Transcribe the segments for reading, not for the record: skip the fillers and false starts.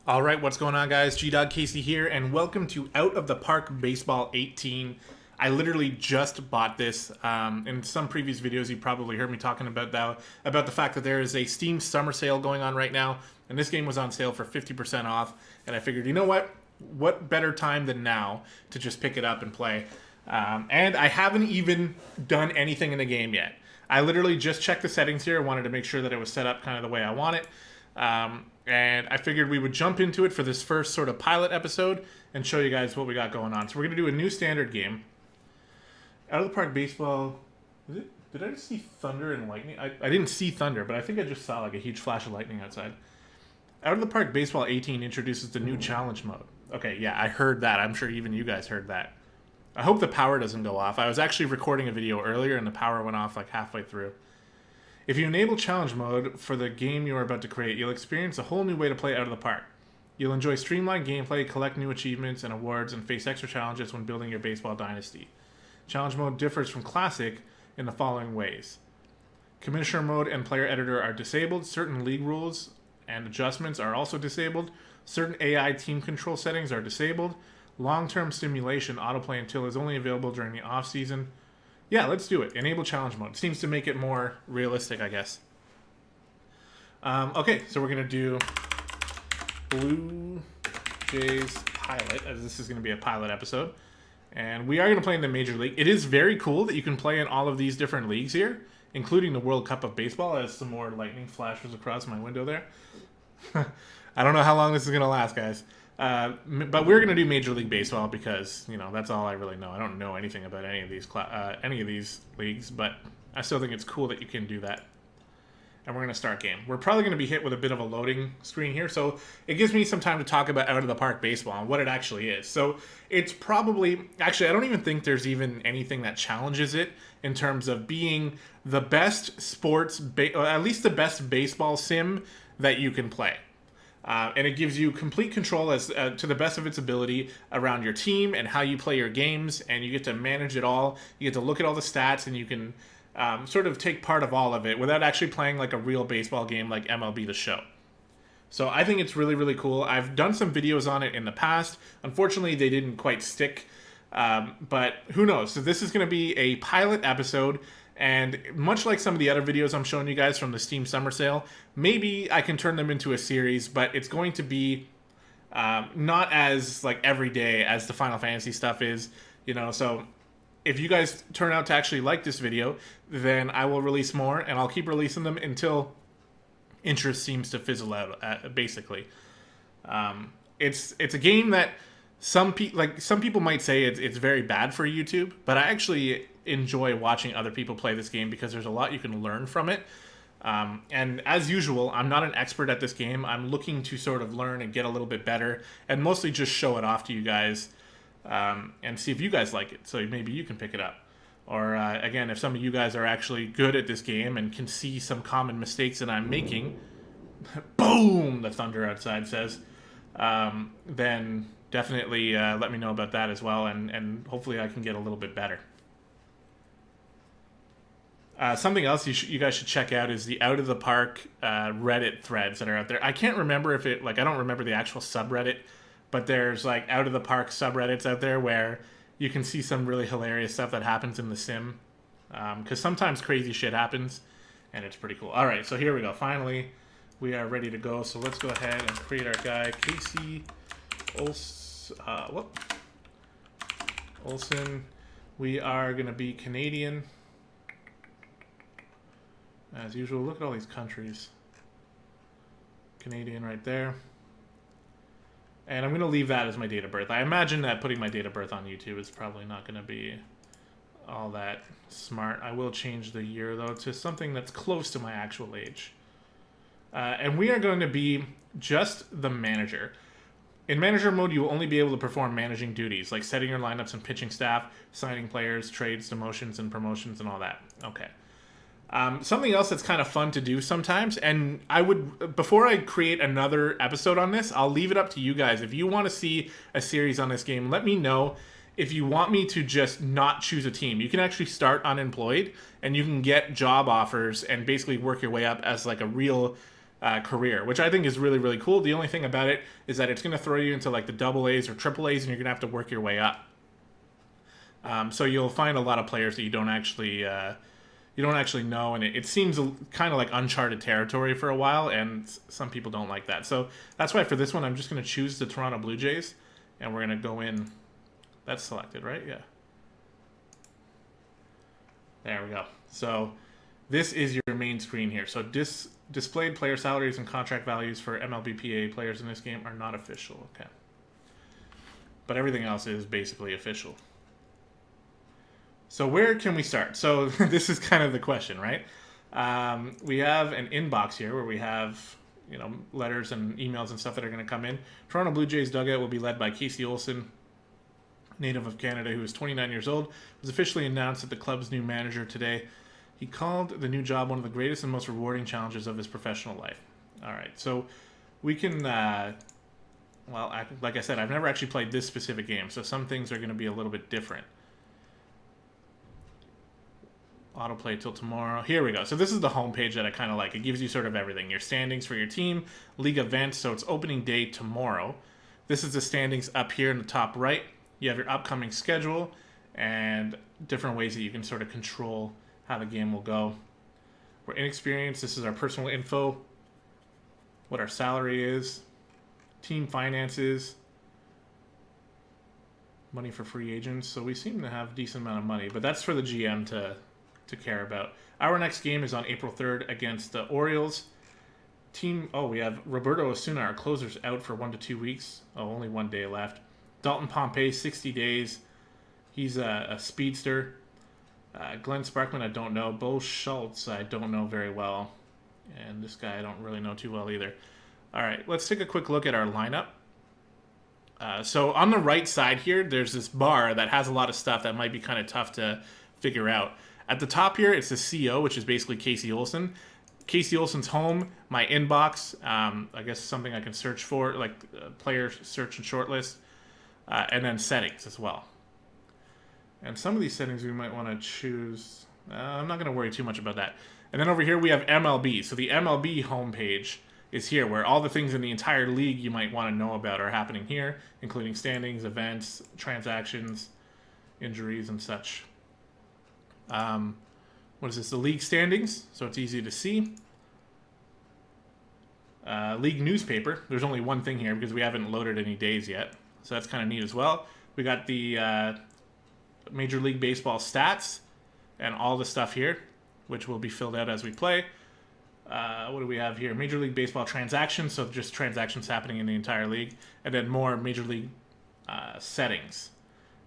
All right, what's going on, guys? G-Dog Casey here, and welcome to Out of the Park Baseball 18. I literally just bought this. In some previous videos, you probably heard me talking about the fact that there is a Steam summer sale going on right now, and this game was on sale for 50% off. And I figured, you know what? What better time than now to just pick it up and play? And I haven't even done anything in the game yet. I literally just checked the settings here. I wanted to make sure that it was set up kind of the way I want it. And I figured we would jump into it for this first sort of pilot episode and show you guys what we got going on. So we're going to do a new standard game. Out of the Park Baseball... Did I just see thunder and lightning? I didn't see thunder, but I think I just saw like a huge flash of lightning outside. Out of the Park Baseball 18 introduces the new challenge mode. Okay, yeah, I heard that. I'm sure even you guys heard that. I hope the power doesn't go off. I was actually recording a video earlier and the power went off like halfway through. If you enable challenge mode for the game you are about to create, you'll experience a whole new way to play Out of the Park. You'll enjoy streamlined gameplay, collect new achievements and awards, and face extra challenges when building your baseball dynasty. Challenge mode differs from Classic in the following ways. Commissioner mode and player editor are disabled. Certain league rules and adjustments are also disabled. Certain AI team control settings are disabled. Long-term simulation autoplay until is only available during the off-season. Yeah, let's do it. Enable challenge mode. Seems to make it more realistic, I guess. Okay, so we're going to do Blue Jays pilot, as this is going to be a pilot episode. And we are going to play in the Major League. It is very cool that you can play in all of these different leagues here, including the World Cup of Baseball, as some more lightning flashes across my window there. I don't know how long this is going to last, guys. But we're going to do Major League Baseball because, you know, that's all I really know. I don't know anything about any of these leagues, but I still think it's cool that you can do that. And we're going to start game. We're probably going to be hit with a bit of a loading screen here, so it gives me some time to talk about Out of the Park Baseball and what it actually is. So it's probably... Actually, I don't even think there's even anything that challenges it in terms of being the best at least the best baseball sim that you can play. And it gives you complete control as to the best of its ability around your team and how you play your games, and you get to manage it all. You get to look at all the stats, and you can sort of take part of all of it without actually playing like a real baseball game like MLB The Show. So I think it's really, really cool. I've done some videos on it in the past. Unfortunately, they didn't quite stick, but who knows? So this is going to be a pilot episode. And much like some of the other videos I'm showing you guys from the Steam Summer Sale, maybe I can turn them into a series, but it's going to be not as like every day as the Final Fantasy stuff is, you know. So if you guys turn out to actually like this video, then I will release more, and I'll keep releasing them until interest seems to fizzle out. Basically, it's a game that some people might say it's very bad for YouTube, but I actually enjoy watching other people play this game because there's a lot you can learn from it. And as usual, I'm not an expert at this game. I'm looking to sort of learn and get a little bit better, and mostly just show it off to you guys and see if you guys like it, so maybe you can pick it up. Or again, if some of you guys are actually good at this game and can see some common mistakes that I'm making, boom, the thunder outside says, then definitely let me know about that as well, and hopefully I can get a little bit better. Something else you guys should check out is the Out of the Park Reddit threads that are out there. I can't remember if I don't remember the actual subreddit, but there's like Out of the Park subreddits out there where you can see some really hilarious stuff that happens in the sim. Because sometimes crazy shit happens, and it's pretty cool. All right, so here we go. Finally, we are ready to go. So let's go ahead and create our guy, Casey Olsen. We are going to be Canadian. As usual, look at all these countries. Canadian right there. And I'm going to leave that as my date of birth. I imagine that putting my date of birth on YouTube is probably not going to be all that smart. I will change the year, though, to something that's close to my actual age. And we are going to be just the manager. In manager mode, you will only be able to perform managing duties, like setting your lineups and pitching staff, signing players, trades, demotions, and promotions, and all that. Okay. Something else that's kind of fun to do sometimes, and before I create another episode on this, I'll leave it up to you guys. If you want to see a series on this game, let me know. If you want me to just not choose a team, you can actually start unemployed, and you can get job offers and basically work your way up as like a real career, which I think is really, really cool. The only thing about it is that it's going to throw you into like the double A's or triple A's, and you're going to have to work your way up. So you'll find a lot of players that you don't actually know, and it seems kind of like uncharted territory for a while, and some people don't like that. So that's why for this one, I'm just going to choose the Toronto Blue Jays, and we're going to go in. That's selected, right? Yeah. There we go. So this is your main screen here. So displayed player salaries and contract values for MLBPA players in this game are not official. Okay. But everything else is basically official. So where can we start? So this is kind of the question, right? We have an inbox here where we have, letters and emails and stuff that are going to come in. Toronto Blue Jays dugout will be led by Casey Olson, native of Canada, who is 29 years old, was officially announced as the club's new manager today. He called the new job one of the greatest and most rewarding challenges of his professional life. All right, so we can, like I said, I've never actually played this specific game, so some things are going to be a little bit different. Autoplay till tomorrow. Here we go. So this is the homepage that I kind of like. It gives you sort of everything. Your standings for your team, league events, so it's opening day tomorrow. This is the standings up here in the top right. You have your upcoming schedule and different ways that you can sort of control how the game will go. We're inexperienced. This is our personal info, what our salary is, team finances, money for free agents. So we seem to have a decent amount of money, but that's for the GM to care about. Our next game is on April 3rd against the Orioles. We have Roberto Osuna, our closer's out for 1 to 2 weeks. Only 1 day left. Dalton Pompey, 60 days. He's a speedster. Glenn Sparkman, I don't know. Bo Schultz, I don't know very well. And this guy I don't really know too well either. All right, let's take a quick look at our lineup. So on the right side here, there's this bar that has a lot of stuff that might be kind of tough to figure out. At the top here, it's the CO, which is basically Casey Olson. Casey Olson's home, my inbox, I guess something I can search for, like player search and shortlist, and then settings as well. And some of these settings we might want to choose. I'm not going to worry too much about that. And then over here we have MLB. So the MLB homepage is here, where all the things in the entire league you might want to know about are happening here, including standings, events, transactions, injuries, and such. What is this? The league standings, so it's easy to see. League newspaper. There's only one thing here because we haven't loaded any days yet, so that's kind of neat as well. We got the Major League Baseball stats and all the stuff here, which will be filled out as we play. What do we have here? Major League Baseball transactions, so just transactions happening in the entire league, and then more Major League settings.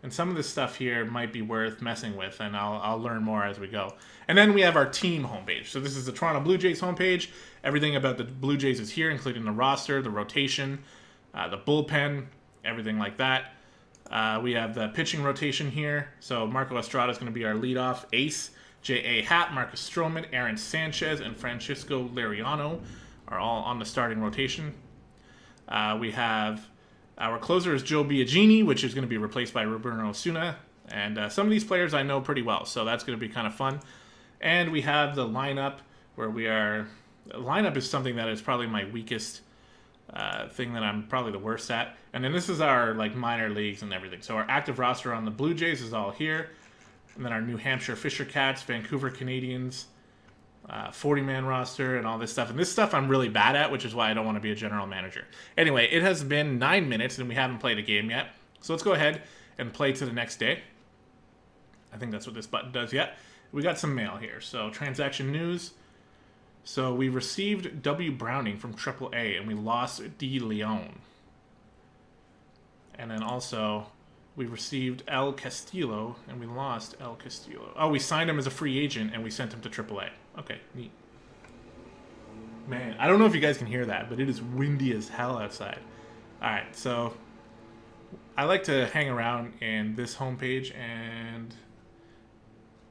And some of this stuff here might be worth messing with, and I'll learn more as we go. And then we have our team homepage. So this is the Toronto Blue Jays homepage. Everything about the Blue Jays is here, including the roster, the rotation, the bullpen, everything like that. We have the pitching rotation here. So Marco Estrada is going to be our leadoff ace. J.A. Happ, Marcus Stroman, Aaron Sanchez, and Francisco Liriano are all on the starting rotation. We have our closer is Joe Biagini, which is going to be replaced by Roberto Osuna. And some of these players I know pretty well, so that's going to be kind of fun. And we have the lineup, where we are... Lineup is something that is probably my weakest thing that I'm probably the worst at. And then this is our minor leagues and everything. So our active roster on the Blue Jays is all here. And then our New Hampshire Fisher Cats, Vancouver Canadians, 40-man roster, and all this stuff. And this stuff I'm really bad at, which is why I don't want to be a general manager. Anyway, it has been 9 minutes, and we haven't played a game yet. So let's go ahead and play to the next day. I think that's what this button does. Yeah, we got some mail here. So transaction news. So we received W. Browning from AAA, and we lost D. Leon. And then also... we received El Castillo, and we lost El Castillo. Oh, we signed him as a free agent, and we sent him to AAA. Okay, neat. Man, I don't know if you guys can hear that, but it is windy as hell outside. All right, so I like to hang around in this homepage, and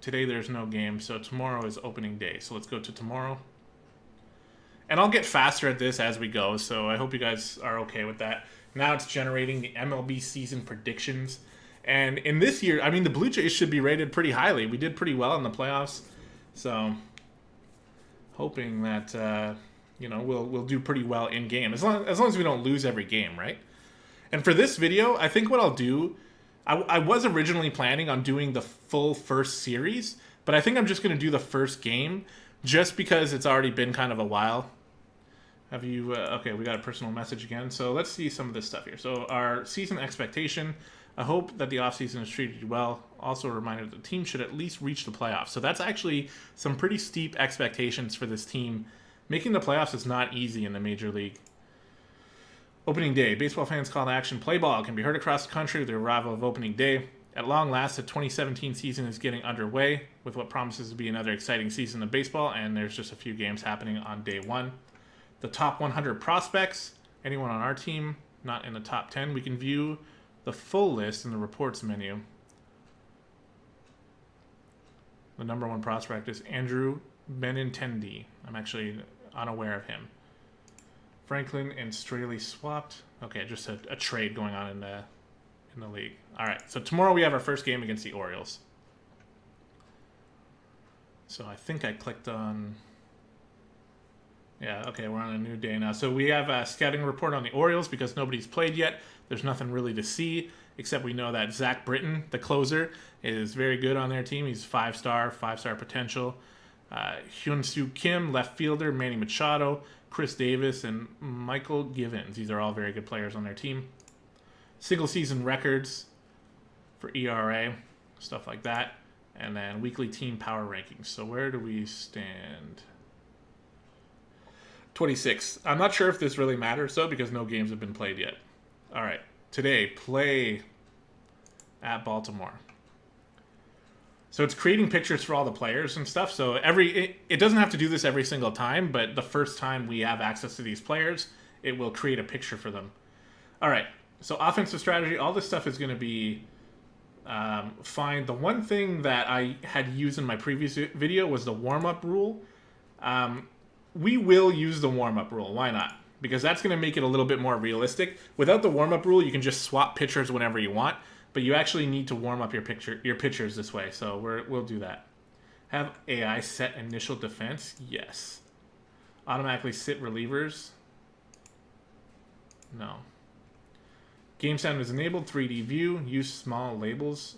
today there's no game, so tomorrow is opening day. So let's go to tomorrow. And I'll get faster at this as we go, so I hope you guys are okay with that. Now it's generating the MLB season predictions. And in this year, I mean, the Blue Jays should be rated pretty highly. We did pretty well in the playoffs. So, hoping that you know, we'll do pretty well in game as long as we don't lose every game, right? And for this video, I think what I'll do, I was originally planning on doing the full first series, but I think I'm just going to do the first game just because it's already been kind of a while. Have you, okay, we got a personal message again. So let's see some of this stuff here. So our season expectation, I hope that the offseason has treated you well. Also a reminder that the team should at least reach the playoffs. So that's actually some pretty steep expectations for this team. Making the playoffs is not easy in the Major League. Opening day. Baseball fans call to action. Play ball can be heard across the country with the arrival of opening day. At long last, the 2017 season is getting underway with what promises to be another exciting season of baseball, and there's just a few games happening on day one. The top 100 prospects. Anyone on our team not in the top 10. We can view the full list in the reports menu. The number one prospect is Andrew Benintendi. I'm actually unaware of him. Franklin and Straley swapped. Okay, just a trade going on in the league. All right, so tomorrow we have our first game against the Orioles. So I think I clicked on... Yeah, okay, we're on a new day now. So we have a scouting report on the Orioles because nobody's played yet. There's nothing really to see, except we know that Zach Britton, the closer, is very good on their team. He's five-star potential. Hyun-Soo Kim, left fielder, Manny Machado, Chris Davis, and Michael Givens. These are all very good players on their team. Single season records for ERA, stuff like that. And then weekly team power rankings. So where do we stand? 26. I'm not sure if this really matters, though, because no games have been played yet. All right. Today, play at Baltimore. So it's creating pictures for all the players and stuff. So it doesn't have to do this every single time, but the first time we have access to these players, it will create a picture for them. All right. So offensive strategy, all this stuff is going to be fine. The one thing that I had used in my previous video was the warm-up rule. We will use the warm-up rule. Why not? Because that's going to make it a little bit more realistic. Without the warm-up rule, you can just swap pitchers whenever you want. But you actually need to warm up your pitchers this way, so we'll do that. Have AI set initial defense? Yes. Automatically sit relievers? No. Game sound is enabled. 3D view. Use small labels.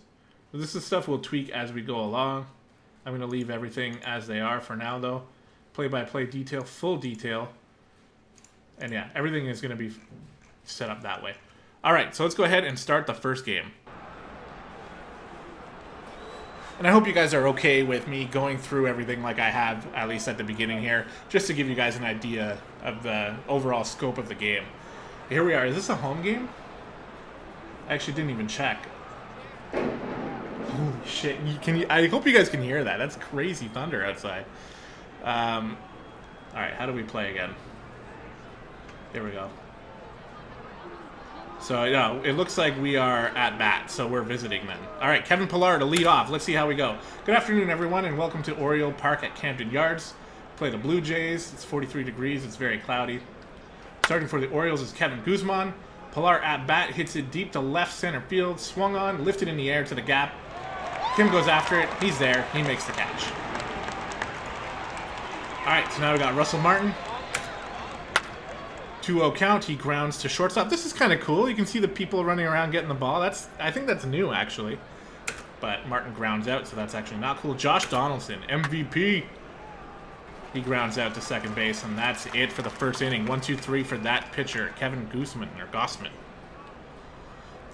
This is stuff we'll tweak as we go along. I'm going to leave everything as they are for now, though. Play-by-play detail, full detail. And yeah, everything is going to be set up that way. All right, so let's go ahead and start the first game. And I hope you guys are okay with me going through everything like I have, at least at the beginning here, just to give you guys an idea of the overall scope of the game. Here we are. Is this a home game? I actually didn't even check. Holy shit. I hope you guys can hear that. That's crazy thunder outside. All right, how do we play again? Here we go. So, yeah, it looks like we are at bat, so we're visiting then. All right, Kevin Pillar to lead off. Let's see how we go. Good afternoon, everyone, and welcome to Oriole Park at Camden Yards. Play the Blue Jays. It's 43 degrees. It's very cloudy. Starting for the Orioles is Kevin Guzman. Pillar at bat, hits it deep to left center field. Swung on, lifted in the air to the gap. Kim goes after it. He's there. He makes the catch. All right, so now we got Russell Martin. 2-0 count. He grounds to shortstop. This is kind of cool. You can see the people running around getting the ball. I think that's new, actually. But Martin grounds out, so that's actually not cool. Josh Donaldson, MVP. He grounds out to second base, and that's it for the first inning. 1-2-3 for that pitcher, Kevin Guzman, or Gossman.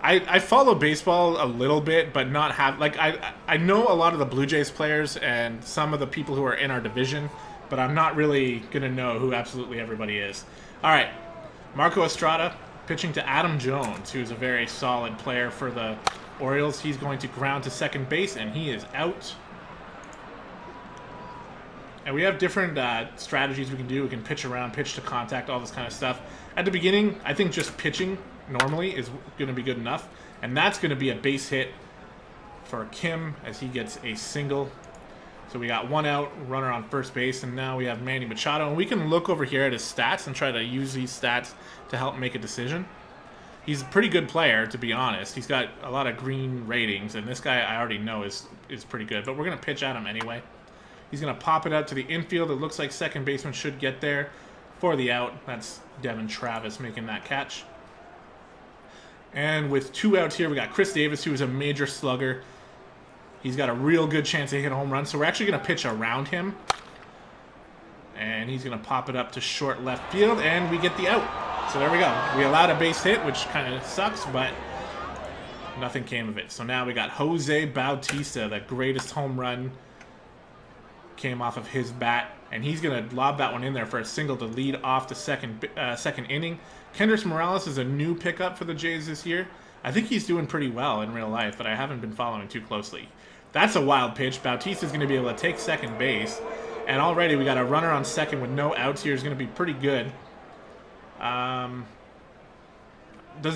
I follow baseball a little bit, but not have... Like, I know a lot of the Blue Jays players and some of the people who are in our division, but I'm not really going to know who absolutely everybody is. All right, Marco Estrada pitching to Adam Jones, who's a very solid player for the Orioles. He's going to ground to second base, and he is out. And we have different strategies we can do. We can pitch around, pitch to contact, all this kind of stuff. At the beginning, I think just pitching normally is going to be good enough. And that's going to be a base hit for Kim as he gets a single. So we got one out, runner on first base, and now we have Manny Machado. And we can look over here at his stats and try to use these stats to help make a decision. He's a pretty good player, to be honest. He's got a lot of green ratings, and this guy I already know is pretty good. But we're going to pitch at him anyway. He's going to pop it out to the infield. It looks like second baseman should get there. for the out. That's Devin Travis making that catch. And with 2 outs here, we got Chris Davis, who is a major slugger. He's got a real good chance to hit a home run, so we're actually going to pitch around him. And he's going to pop it up to short left field, and we get the out. So there we go. We allowed a base hit, which kind of sucks, but nothing came of it. So now we got Jose Bautista, the greatest home run came off of his bat, and he's going to lob that one in there for a single to lead off the second inning. Kendrys Morales is a new pickup for the Jays this year. I think he's doing pretty well in real life, but I haven't been following too closely. That's a wild pitch. Bautista's going to be able to take second base, and already we got a runner on second with no outs here. Is going to be pretty good. Doesn't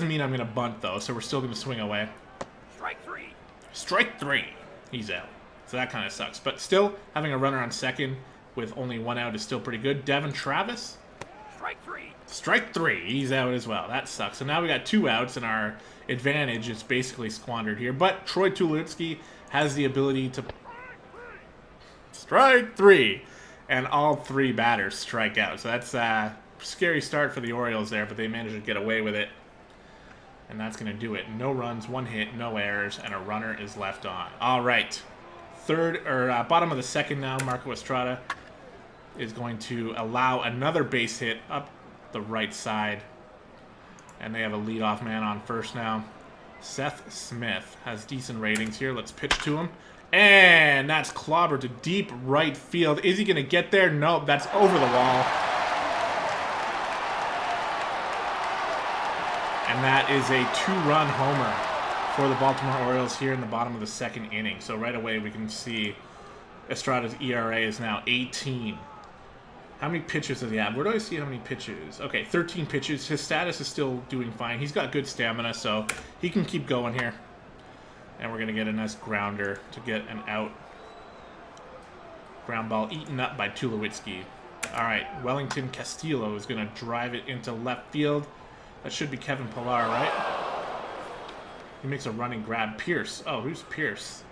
mean I'm going to bunt, though, so we're still going to swing away. Strike 3. Strike 3. He's out. So that kind of sucks. But still, having a runner on second with only 1 out is still pretty good. Devin Travis. Strike 3. Strike 3. He's out as well. That sucks. So now we got 2 outs, and our advantage is basically squandered here. But Troy Tulowitzki has the ability to strike 3. And all 3 batters strike out. So that's a scary start for the Orioles there, but they managed to get away with it. And that's going to do it. No runs, 1 hit, no errors, and a runner is left on. All right. Bottom of the second now, Marco Estrada is going to allow another base hit up the right side. And they have a leadoff man on first now. Seth Smith has decent ratings here. Let's pitch to him. And that's clobbered to deep right field. Is he going to get there? Nope, that's over the wall. And that is a 2-run homer for the Baltimore Orioles here in the bottom of the second inning. So right away we can see Estrada's ERA is now 18. How many pitches does he have? Where do I see how many pitches? Okay, 13 pitches. His status is still doing fine. He's got good stamina, so he can keep going here. And we're going to get a nice grounder to get an out. Ground ball eaten up by Tulowitzki. All right, Wellington Castillo is going to drive it into left field. That should be Kevin Pillar, right? He makes a running grab. Pierce. Oh, who's Pierce?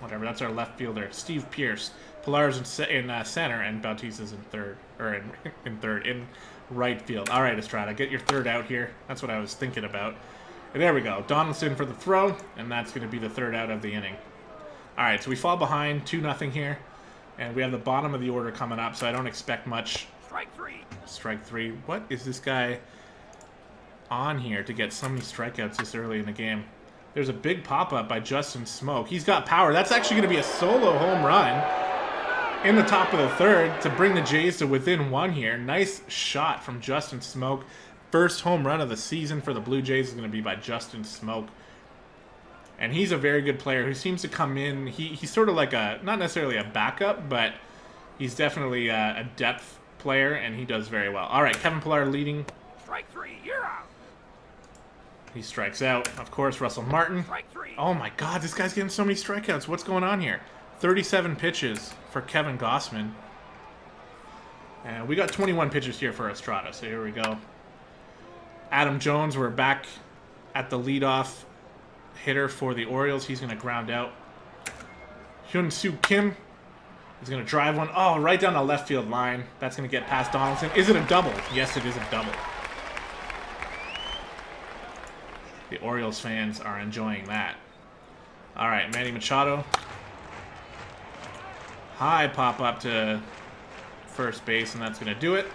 Whatever, that's our left fielder. Steve Pierce. Pillar's in center, and Bautista's in third. Or in right field. All right, Estrada, get your third out here. That's what I was thinking about. And there we go. Donaldson for the throw, and that's going to be the third out of the inning. All right, so we fall behind 2-0 here, and we have the bottom of the order coming up, so I don't expect much. Strike 3. Strike 3. What is this guy on here to get so many strikeouts this early in the game? There's a big pop-up by Justin Smoke. He's got power. That's actually going to be a solo home run in the top of the third to bring the Jays to within 1 here. Nice shot from Justin Smoke. First home run of the season for the Blue Jays is going to be by Justin Smoke. And he's a very good player who seems to come in. He's sort of like a, not necessarily a backup, but he's definitely a depth player, and he does very well. All right, Kevin Pillar leading. Strike 3. You're out. He strikes out. Of course, Russell Martin. Strike 3. Oh my God, this guy's getting so many strikeouts. What's going on here? 37 pitches for Kevin Gossman. And we got 21 pitches here for Estrada, so here we go. Adam Jones, we're back at the leadoff hitter for the Orioles. He's going to ground out. Hyun-Soo Kim is going to drive one. Oh, right down the left field line. That's going to get past Donaldson. Is it a double? Yes, it is a double. The Orioles fans are enjoying that. All right, Manny Machado. High pop up to first base, and that's going to do it.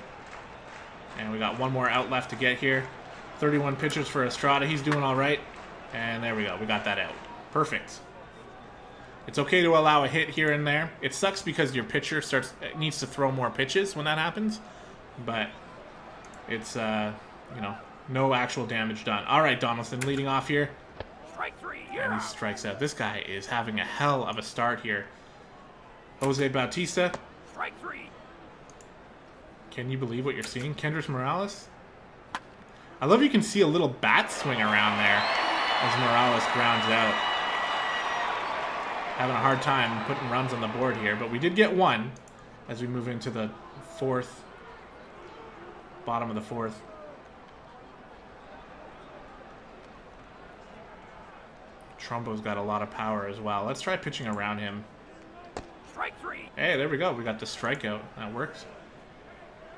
And we got 1 more out left to get here. 31 pitches for Estrada. He's doing all right. And there we go. We got that out. Perfect. It's okay to allow a hit here and there. It sucks because your pitcher needs to throw more pitches when that happens. But it's, no actual damage done. All right, Donaldson leading off here. Strike 3. And he strikes out. This guy is having a hell of a start here. Jose Bautista. Strike 3. Can you believe what you're seeing? Kendrys Morales. I love you can see a little bat swing around there as Morales grounds out. Having a hard time putting runs on the board here, but we did get 1 as we move into the bottom of the fourth. Trumbo's got a lot of power as well. Let's try pitching around him. Strike 3. Hey, there we go. We got the strikeout. That works.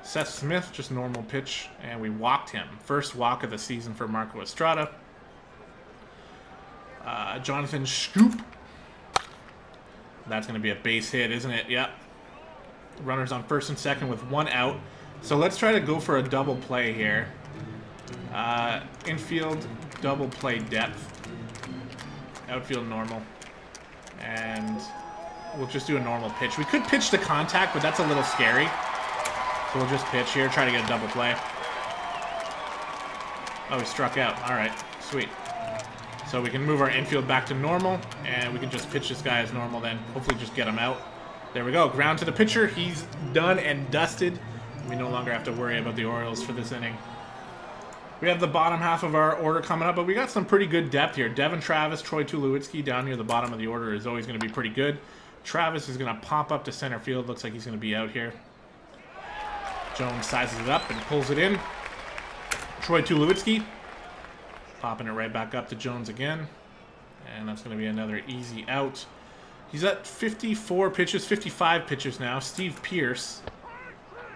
Seth Smith, just normal pitch, and we walked him. First walk of the season for Marco Estrada. Jonathan Scoop. That's going to be a base hit, isn't it? Yep. Runners on first and second with 1 out. So let's try to go for a double play here. Infield, double play depth. Outfield, normal. And we'll just do a normal pitch. We could pitch to contact, but that's a little scary. So we'll just pitch here, try to get a double play. Oh, he struck out. All right, sweet. So we can move our infield back to normal, and we can just pitch this guy as normal then. Hopefully just get him out. There we go. Ground to the pitcher. He's done and dusted. We no longer have to worry about the Orioles for this inning. We have the bottom half of our order coming up, but we got some pretty good depth here. Devin Travis, Troy Tulowitzki down near the bottom of the order is always going to be pretty good. Travis is going to pop up to center field. Looks like he's going to be out here. Jones sizes it up and pulls it in. Troy Tulowitzki popping it right back up to Jones again. And that's going to be another easy out. He's at 54 pitches, 55 pitches now. Steve Pearce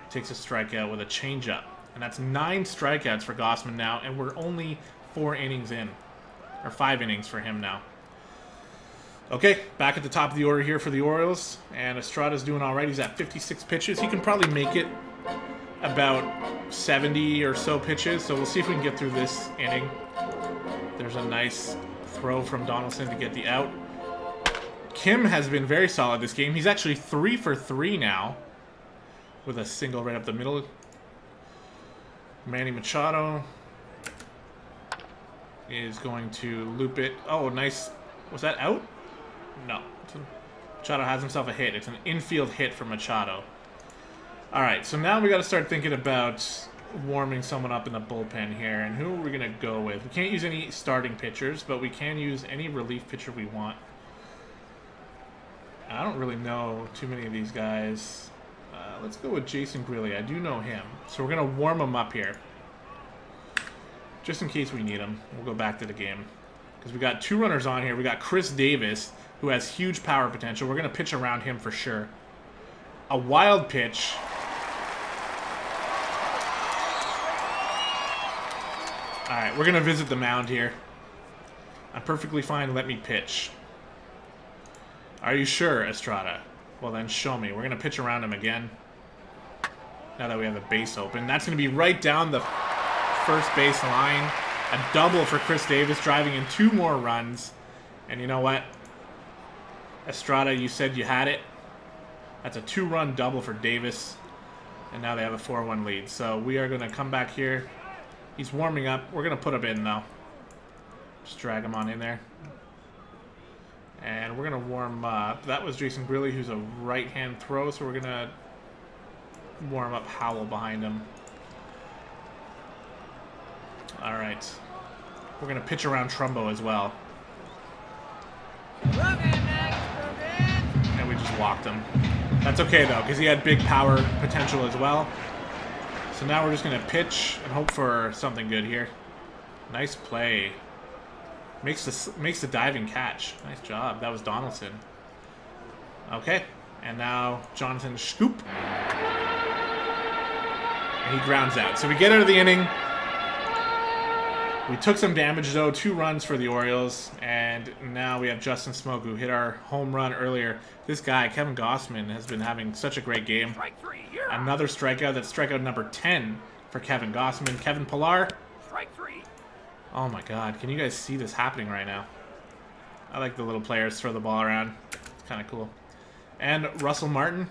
takes a strikeout with a changeup. And that's 9 strikeouts for Gausman now, and we're only 4 innings in. Or 5 innings for him now. Okay, back at the top of the order here for the Orioles. And Estrada's doing all right. He's at 56 pitches. He can probably make it about 70 or so pitches. So we'll see if we can get through this inning. There's a nice throw from Donaldson to get the out. Kim has been very solid this game. He's actually 3 for 3 now with a single right up the middle. Manny Machado is going to loop it. Oh, nice. Was that out? No. Machado has himself a hit. It's an infield hit from Machado. All right, so now we got to start thinking about warming someone up in the bullpen here. And who are we going to go with? We can't use any starting pitchers, but we can use any relief pitcher we want. I don't really know too many of these guys. Let's go with Jason Grilli. I do know him. So we're going to warm him up here. Just in case we need him. We'll go back to the game. Because we got 2 runners on here. We got Chris Davis, who has huge power potential. We're going to pitch around him for sure. A wild pitch. Alright, we're going to visit the mound here. I'm perfectly fine. Let me pitch. Are you sure, Estrada? Well, then show me. We're going to pitch around him again. Now that we have the base open. That's going to be right down the first base line. A double for Chris Davis, driving in 2 more runs. And you know what? Estrada, you said you had it. That's a 2-run double for Davis. And now they have a 4-1 lead. So we are going to come back here. He's warming up. We're going to put him in, though. Just drag him on in there. And we're going to warm up. That was Jason Grilli, who's a right-hand throw. So we're going to warm up Howell behind him. All right. We're going to pitch around Trumbo as well. And we just walked him. That's okay, though, because he had big power potential as well. So now we're just going to pitch and hope for something good here. Nice play. Makes the diving catch. Nice job. That was Donaldson. Okay. And now Jonathan Scoop. And he grounds out. So we get out of the inning. We took some damage, though. 2 runs for the Orioles. And now we have Justin Smoke, who hit our home run earlier. This guy, Kevin Gausman, has been having such a great game. Strike 3, you're out. Another strikeout. That's strikeout number 10 for Kevin Gausman. Kevin Pillar. Strike 3. Oh my god, can you guys see this happening right now? I like the little players throw the ball around. It's kind of cool. And Russell Martin.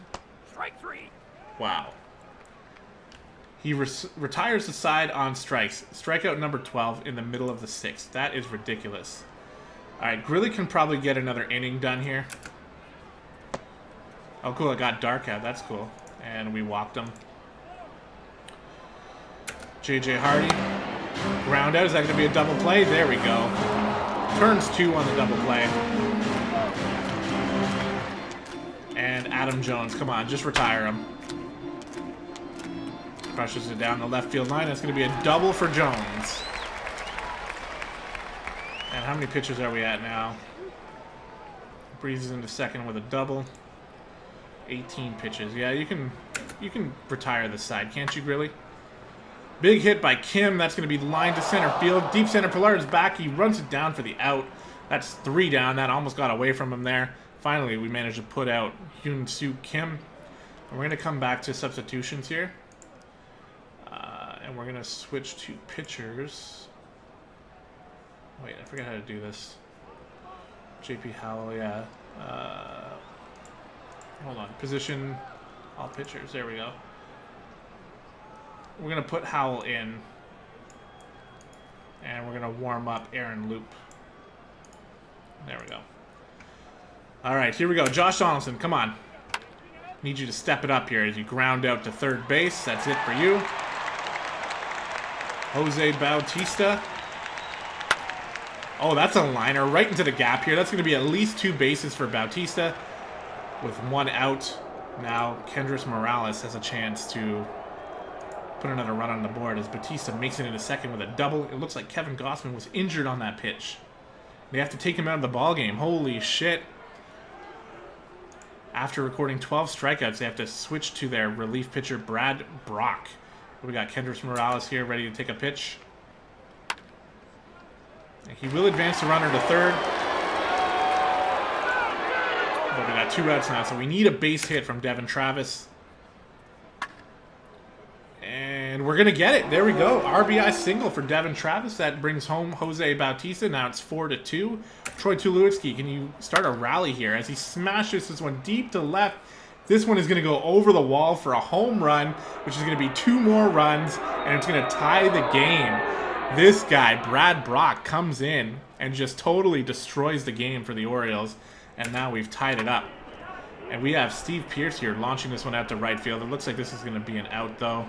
Strike 3. Wow. He retires the side on strikes. Strikeout number 12 in the middle of the 6th. That is ridiculous. Alright, Grilli can probably get another inning done here. Oh cool, it got dark out. That's cool. And we walked him. J.J. Hardy. Ground out. Is that going to be a double play? There we go. Turns 2 on the double play. And Adam Jones. Come on, just retire him. Crushes it down the left field line. That's going to be a double for Jones. And how many pitches are we at now? Breezes into second with a double. 18 pitches. Yeah, you can You can retire this side, can't you, Grilly? Big hit by Kim. That's going to be line to center field. Deep center. Pilar is back. He runs it down for the out. That's 3 down. That almost got away from him there. Finally, we managed to put out Hyun Soo Kim. And we're going to come back to substitutions here. And we're going to switch to pitchers. Wait, I forgot how to do this. JP Howell, yeah. Hold on. Position all pitchers. There we go. We're going to put Howell in. And we're going to warm up Aaron Loop. There we go. All right, here we go. Josh Donaldson, come on. Need you to step it up here as you ground out to third base. That's it for you. Jose Bautista. Oh, that's a liner right into the gap here. That's going to be at least 2 bases for Bautista with 1 out. Now, Kendrys Morales has a chance to put another run on the board as Bautista makes it into second with a double. It looks like Kevin Gossman was injured on that pitch. They have to take him out of the ball game. Holy shit. After recording 12 strikeouts, they have to switch to their relief pitcher, Brad Brock. We got Kendrys Morales here ready to take a pitch. He will advance the runner to third. But we got 2 outs now, so we need a base hit from Devin Travis. And we're going to get it. There we go. RBI single for Devin Travis. That brings home Jose Bautista. Now it's 4-2. Troy Tulowitzki, can you start a rally here as he smashes this one deep to left? This one is going to go over the wall for a home run, which is going to be 2 more runs, and it's going to tie the game. This guy, Brad Brock, comes in and just totally destroys the game for the Orioles, and now we've tied it up. And we have Steve Pearce here launching this one out to right field. It looks like this is going to be an out, though.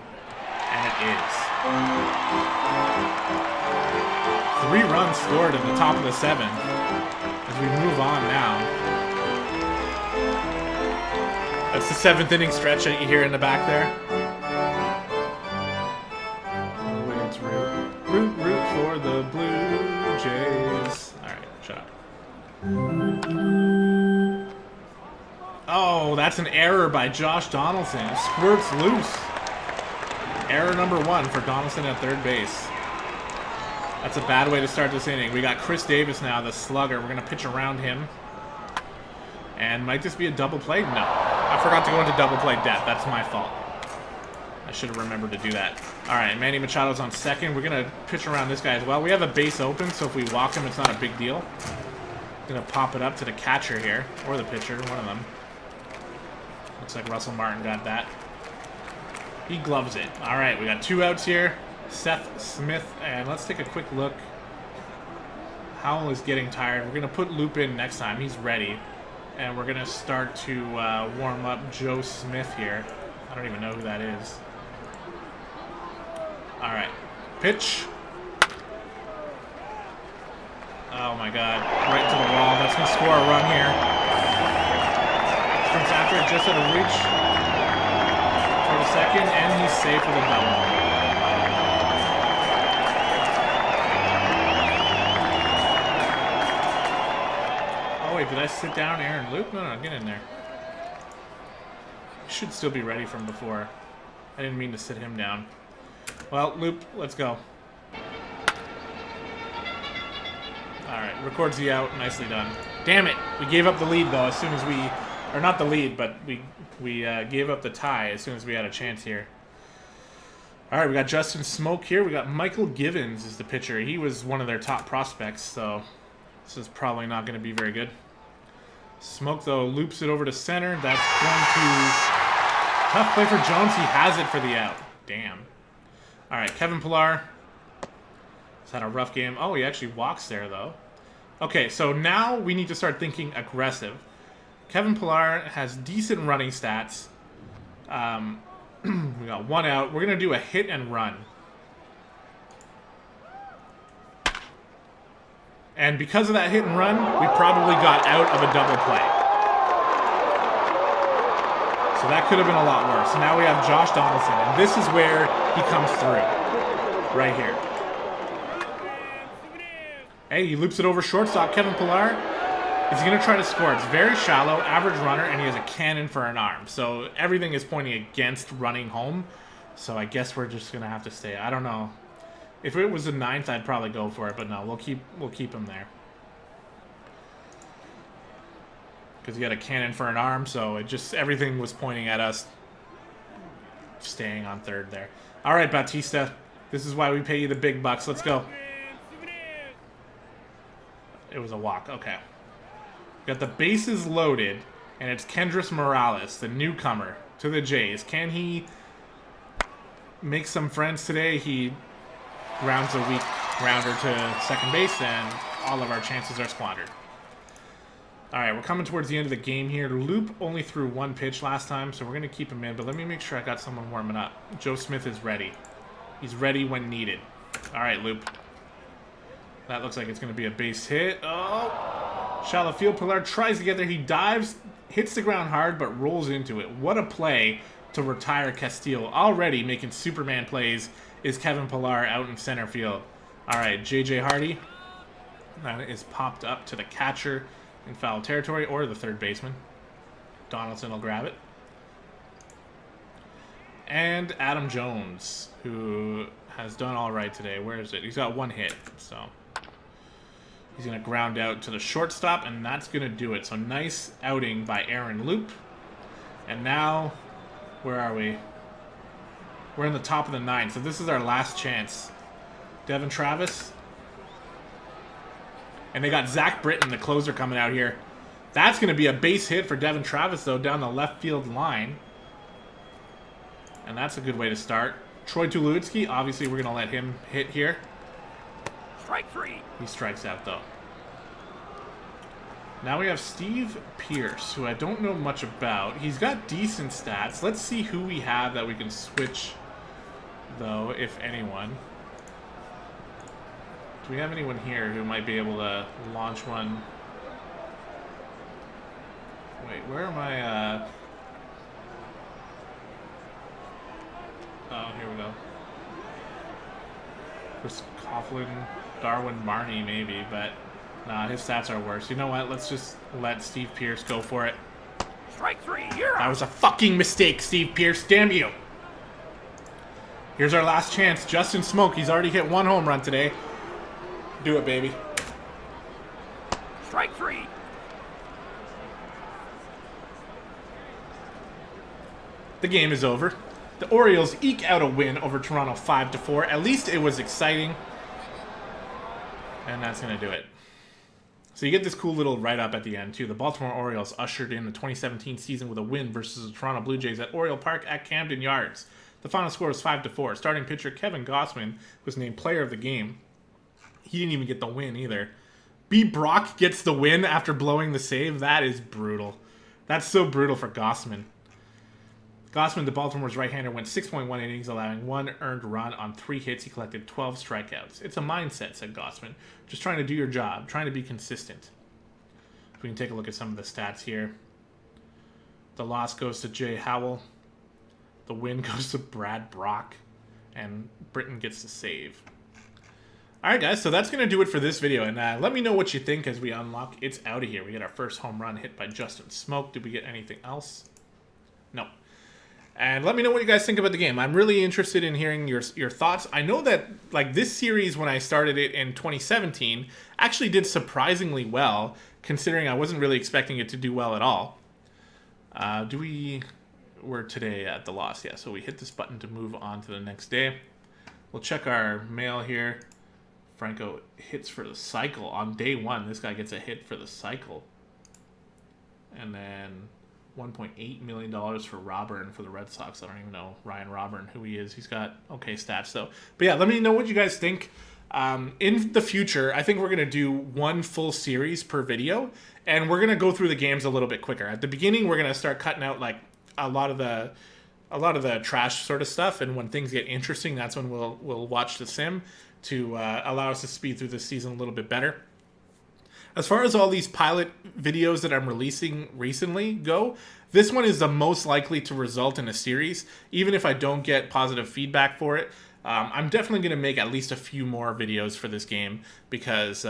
And it is. 3 runs scored in the top of the 7th. As we move on now. That's the 7th inning stretch that you hear in the back there. It's root for the Blue Jays. Alright, shut up. Oh, that's an error by Josh Donaldson. It squirts loose. Error number 1 for Donaldson at third base. That's a bad way to start this inning. We got Chris Davis now, the slugger. We're going to pitch around him. And might this be a double play? No. I forgot to go into double play depth. That's my fault. I should have remembered to do that. All right, Manny Machado's on second. We're going to pitch around this guy as well. We have a base open, so if we walk him, it's not a big deal. Going to pop it up to the catcher here, or the pitcher, one of them. Looks like Russell Martin got that. He gloves it. All right, we got 2 outs here. Seth Smith, and let's take a quick look. Howell is getting tired. We're going to put Loop in next time. He's ready. And we're going to start to warm up Joe Smith here. I don't even know who that is. All right. Pitch. Oh, my God. Right to the wall. That's going to score a run here. Springs after it just out of reach. For the second, and he's safe with a double. Wait, did I sit down Aaron Loop? No, get in there. Should still be ready from before. I didn't mean to sit him down. Well, Loop, let's go. Alright, records the out. Nicely done. Damn it! We gave up the lead, though, as soon as we... Or not the lead, but we gave up the tie as soon as we had a chance here. Alright, we got Justin Smoke here. We got Michael Givens as the pitcher. He was one of their top prospects, so this is probably not going to be very good. Smoke, though, loops it over to center. That's going to... Tough play for Jones. He has it for the out. Damn. All right, Kevin Pillar has had a rough game. Oh, he actually walks there, though. Okay, so now we need to start thinking aggressive. Kevin Pillar has decent running stats. We got 1 out. We're going to do a hit and run. And because of that hit and run, we probably got out of a double play. So that could have been a lot worse. So now we have Josh Donaldson, and this is where he comes through. Right here. Hey, he loops it over shortstop, Kevin Pillar. is going to try to score. It's very shallow, average runner, and he has a cannon for an arm. So everything is pointing against running home. So I guess we're just going to have to stay. I don't know. If it was a 9th, I'd probably go for it, but no, we'll keep him there. Because he had a cannon for an arm, so it just everything was pointing at us. Staying on 3rd there. All right, Batista. This is why we pay you the big bucks. Let's go. It was a walk. Okay. Got the bases loaded, and it's Kendrys Morales, the newcomer to the Jays. Can he make some friends today? He grounds a weak grounder to second base, and all of our chances are squandered. All right, we're coming towards the end of the game here. Loop only threw 1 pitch last time, so we're going to keep him in. But let me make sure I got someone warming up. Joe Smith is ready. He's ready when needed. All right, Loop. That looks like it's going to be a base hit. Oh! Shallow field. Pilar tries to get there. He dives, hits the ground hard, but rolls into it. What a play to retire Castillo. Already making Superman plays is Kevin Pilar out in center field. All right, J.J. Hardy. That is popped up to the catcher in foul territory, or the 3rd baseman. Donaldson will grab it. And Adam Jones, who has done all right today. Where is it? He's got 1 hit, so he's going to ground out to the shortstop, and that's going to do it. So nice outing by Aaron Loop. And now, where are we? We're in the top of the 9th, so this is our last chance. Devin Travis. And they got Zach Britton, the closer, coming out here. That's going to be a base hit for Devin Travis, though, down the left field line. And that's a good way to start. Troy Tulowitzki, obviously we're going to let him hit here. Strike 3. He strikes out, though. Now we have Steve Pierce, who I don't know much about. He's got decent stats. Let's see who we have that we can switch, though, if anyone. Do we have anyone here who might be able to launch one? Wait, where am I? Oh, here we go. Chris Coughlin, Darwin Marney, maybe, but nah, his stats are worse. You know what? Let's just let Steve Pierce go for it. Strike 3. You're That out. was a fucking mistake, Steve Pierce. Damn you. Here's our last chance. Justin Smoke, he's already hit 1 home run today. Do it, baby. Strike 3. The game is over. The Orioles eke out a win over Toronto 5-4. At least it was exciting. And that's going to do it. So you get this cool little write-up at the end, too. The Baltimore Orioles ushered in the 2017 season with a win versus the Toronto Blue Jays at Oriole Park at Camden Yards. The final score was 5-4. Starting pitcher Kevin Gausman was named player of the game. He didn't even get the win either. B. Brock gets the win after blowing the save. That is brutal. That's so brutal for Gausman. Gausman, the Baltimore's right-hander, went 6.1 innings, allowing 1 earned run on 3 hits. He collected 12 strikeouts. It's a mindset, said Gausman. Just trying to do your job, trying to be consistent. We can take a look at some of the stats here. The loss goes to Jay Howell. The win goes to Brad Brock. And Britton gets the save. Alright guys, so that's going to do it for this video, and let me know what you think as we unlock It's Out of Here. We get our first home run hit by Justin Smoke. Did we get anything else? No. And let me know what you guys think about the game. I'm really interested in hearing your thoughts. I know that like this series, when I started it in 2017, actually did surprisingly well, considering I wasn't really expecting it to do well at all. We're today at the loss, yeah, so we hit this button to move on to the next day. We'll check our mail here. Franco hits for the cycle on day 1. This guy gets a hit for the cycle. And then $1.8 million for Robern for the Red Sox. I don't even know Ryan Robern, who he is. He's got okay stats, though. But yeah, let me know what you guys think. In the future, I think we're going to do 1 full series per video, and we're going to go through the games a little bit quicker. At the beginning, we're going to start cutting out like a lot of the trash sort of stuff, and when things get interesting, that's when we'll watch the sim to allow us to speed through this season a little bit better. As far as all these pilot videos that I'm releasing recently go, this one is the most likely to result in a series, even if I don't get positive feedback for it. I'm definitely going to make at least a few more videos for this game because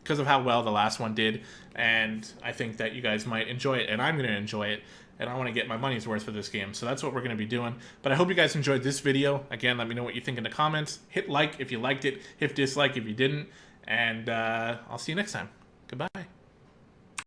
because of how well the last one did, and I think that you guys might enjoy it, and I'm going to enjoy it, and I want to get my money's worth for this game, so that's what we're going to be doing. But I hope you guys enjoyed this video. Again, let me know what you think in the comments. Hit like if you liked it, hit dislike if you didn't, and I'll see you next time. Goodbye.